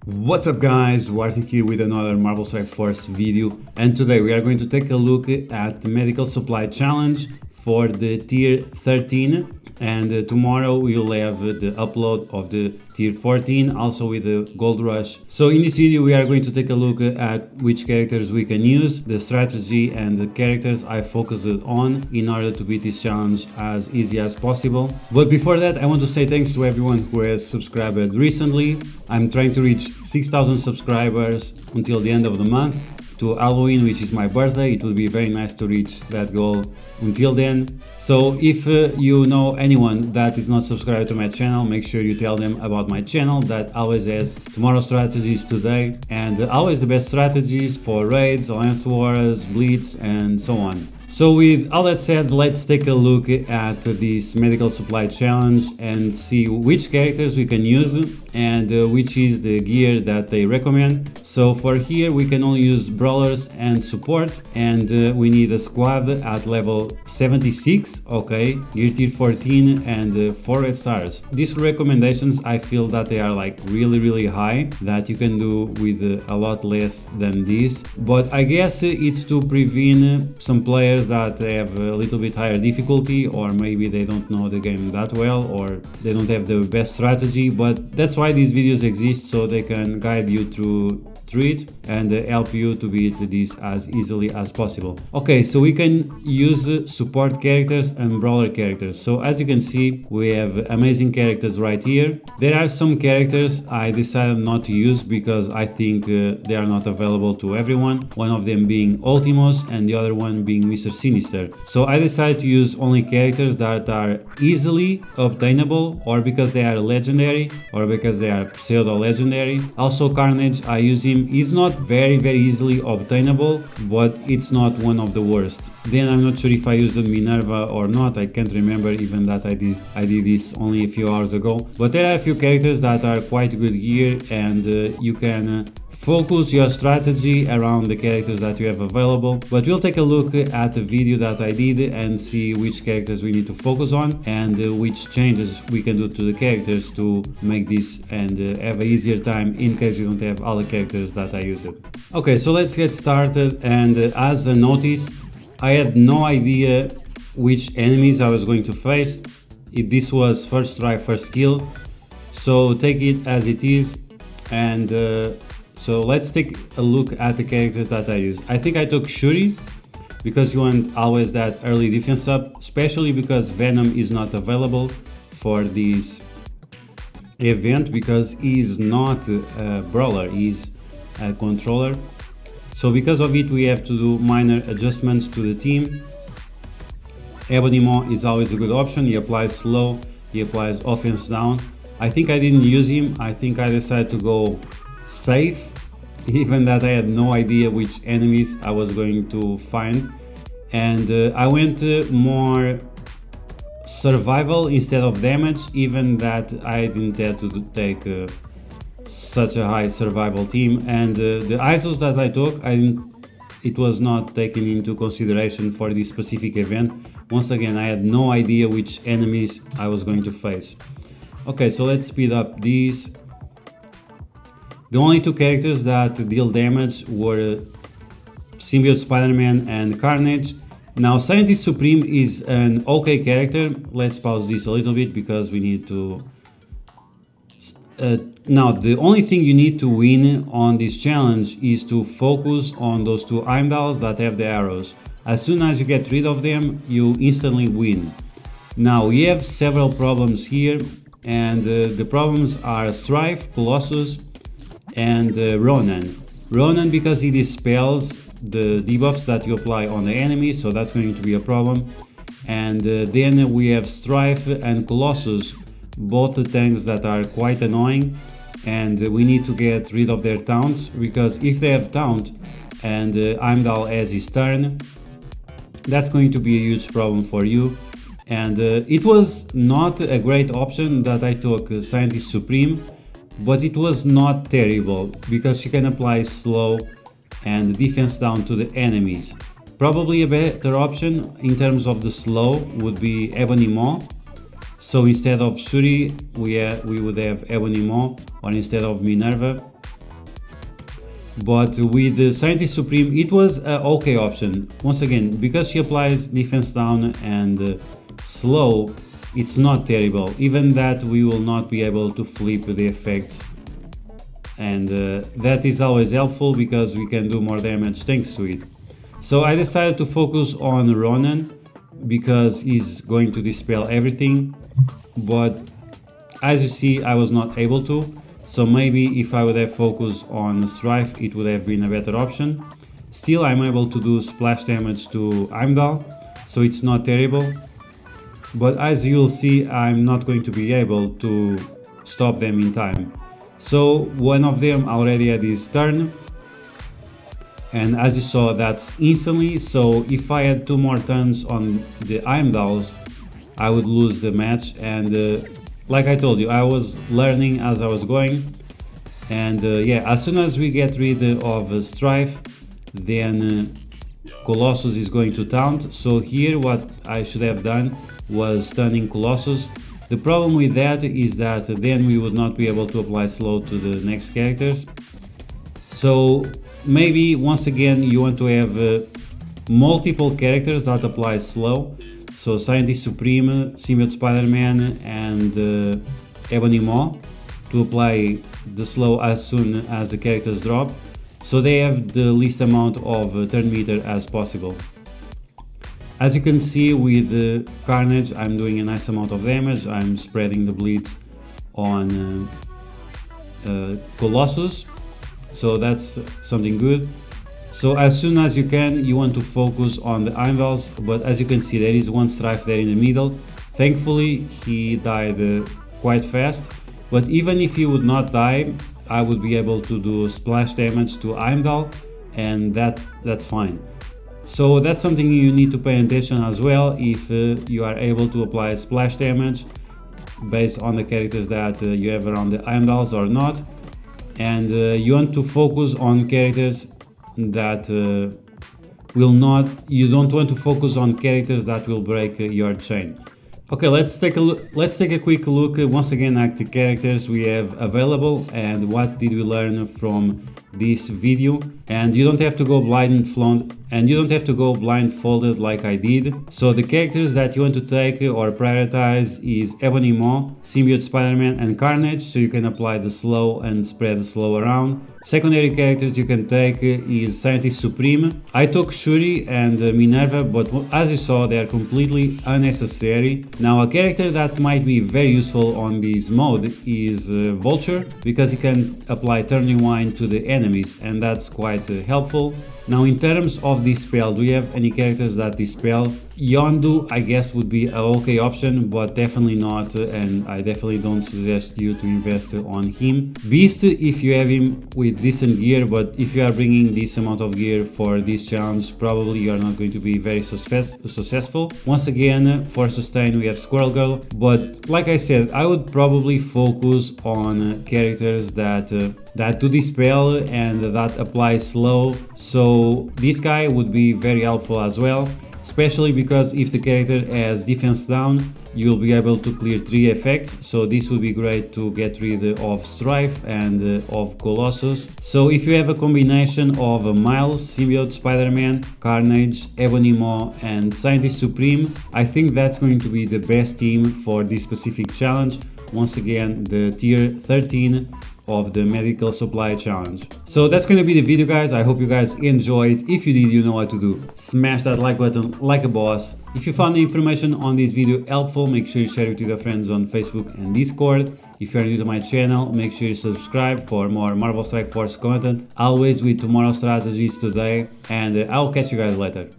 What's up guys, Duarte here with another Marvel Strike Force video, and today we are going to take a look at the medical supply challenge for the tier 13, and tomorrow we will have the upload of the tier 14 also with the gold rush. So in this video we are going to take a look at which characters we can use, the strategy and the characters I focused on in order to beat this challenge as easy as possible. But before that, I want to say thanks to everyone who has subscribed recently. I'm trying to reach 6,000 subscribers until the end of the month, to Halloween, which is my birthday. It would be very nice to reach that goal until then. So if you know anyone that is not subscribed to my channel, make sure you tell them about my channel that always has tomorrow's strategies today and always the best strategies for raids, alliance wars, blitz and so on. So with all that said, let's take a look at this medical supply challenge and see which characters we can use and which is the gear that they recommend. So for here we can only use brawlers and support, and we need a squad at level 76, okay, gear tier 14 and 4 red stars. These recommendations, I feel that they are like really high, that you can do with a lot less than this, but I guess it's to prevent some players that have a little bit higher difficulty, or maybe they don't know the game that well, or they don't have the best strategy. But that's why these videos exist, so they can guide you through it and help you to beat this as easily as possible. Okay, so we can use support characters and brawler characters. So as you can see, we have amazing characters right here. There are some characters I decided not to use because I think they are not available to everyone, one of them being Ultimos and the other one being Mr. Sinister. So I decided to use only characters that are easily obtainable, or because they are legendary, or because they are pseudo legendary. Also Carnage, I use him. He's not very easily obtainable, but it's not one of the worst. Then I'm not sure if I used Minerva or not. I can't remember even that I did this only a few hours ago. But there are a few characters that are quite good here, and you can focus your strategy around the characters that you have available. But we'll take a look at the video that I did and see which characters we need to focus on and which changes we can do to the characters to make this and have an easier time in case you don't have all the characters that I used. Okay, so let's get started. And as a notice, I had no idea which enemies I was going to face. This was first try, first kill, so take it as it is. And so let's take a look at the characters that I use. I think I took Shuri because you want always that early defense up, especially because Venom is not available for this event because he is not a brawler, he's a controller. So because of it we have to do minor adjustments to the team. Ebony Maw is always a good option. He applies slow, he applies offense down. I think I didn't use him. I think I decided to go safe, even that I had no idea which enemies I was going to find, and I went more survival instead of damage, even that I didn't have to take such a high survival team. And the ISOs that I took, it was not taken into consideration for this specific event. Once again, I had no idea which enemies I was going to face. Okay, so let's speed up these. The only two characters that deal damage were Symbiote Spider-Man and Carnage. Now Scientist Supreme is an okay character. Let's pause this a little bit because we need to... now the only thing you need to win on this challenge is to focus on those two Heimdalls that have the arrows. As soon as you get rid of them, you instantly win. Now we have several problems here, and the problems are Strife, Colossus, and Ronan. Ronan because he dispels the debuffs that you apply on the enemy, so that's going to be a problem. And then we have Strife and Colossus, both the tanks that are quite annoying, and we need to get rid of their taunts, because if they have taunt and Heimdall has his turn, that's going to be a huge problem for you. And it was not a great option that I took Scientist Supreme, but it was not terrible because she can apply slow and defense down to the enemies. Probably a better option in terms of the slow would be Ebony Maw, So instead of Shuri, we would have Ebony Maw, or instead of Minerva, But with the Scientist Supreme, it was an okay option. Once again, because she applies defense down and slow, it's not terrible. Even that, we will not be able to flip the effects. And that is always helpful because we can do more damage thanks to it. So I decided to focus on Ronan because he's going to dispel everything. But as you see, I was not able to. So maybe if I would have focused on Strife, it would have been a better option. Still, I'm able to do splash damage to Heimdall, so it's not terrible. But as you'll see, I'm not going to be able to stop them in time. So one of them already had his turn. And as you saw, that's instantly. So if I had 2 more turns on the Heimdalls, I would lose the match. And like I told you, I was learning as I was going. And yeah, as soon as we get rid of Strife, then Colossus is going to taunt. So here what I should have done was stunning Colossus. The problem with that is that then we would not be able to apply slow to the next characters. So maybe once again you want to have multiple characters that apply slow. So Scientist Supreme, Symbiote Spider-Man and Ebony Maw to apply the slow as soon as the characters drop. So they have the least amount of turn meter as possible. As you can see with Carnage, I'm doing a nice amount of damage. I'm spreading the bleeds on Colossus. So that's something good. So as soon as you can, you want to focus on the Heimdalls, but as you can see, there is one Strife there in the middle. Thankfully, he died quite fast, but even if he would not die, I would be able to do splash damage to Heimdall, and that's fine. So that's something you need to pay attention as well, if you are able to apply splash damage based on the characters that you have around the Heimdalls or not. And you want to focus on characters that you don't want to focus on characters that will break your chain. Okay, let's take a quick look once again at the characters we have available and what did we learn from this video. And you don't have to go blindfolded like I did. So the characters that you want to take or prioritize is Ebony Maw, Symbiote Spider-Man and Carnage, so you can apply the slow and spread the slow around. Secondary characters you can take is Scientist Supreme. I took Shuri and Minerva, but as you saw, they are completely unnecessary. Now a character that might be very useful on this mode is Vulture, because he can apply Turn Rewind to the enemies, and that's quite helpful. Now in terms of dispel, do we have any characters that dispel? Yondu I guess would be an okay option, but definitely not, and I definitely don't suggest you to invest on him. Beast, if you have him with decent gear, but if you are bringing this amount of gear for this challenge, probably you are not going to be very successful. Once again, for sustain we have Squirrel Girl, but like I said, I would probably focus on characters that do dispel and that apply slow. So this guy would be very helpful as well, especially because if the character has defense down, you'll be able to clear 3 effects. So this would be great to get rid of Strife and of Colossus. So if you have a combination of Miles, Symbiote Spider-Man, Carnage, Ebony Maw and Scientist Supreme, I think that's going to be the best team for this specific challenge. Once again, the tier 13 of the medical supply challenge. So that's going to be the video, guys. I hope you guys enjoyed. If you did, you know what to do. Smash that like button like a boss. If you found the information on this video helpful, make sure you share it with your friends on Facebook and Discord. If you are new to my channel, make sure you subscribe for more Marvel Strike Force content, always with tomorrow's strategies today, and I'll catch you guys later.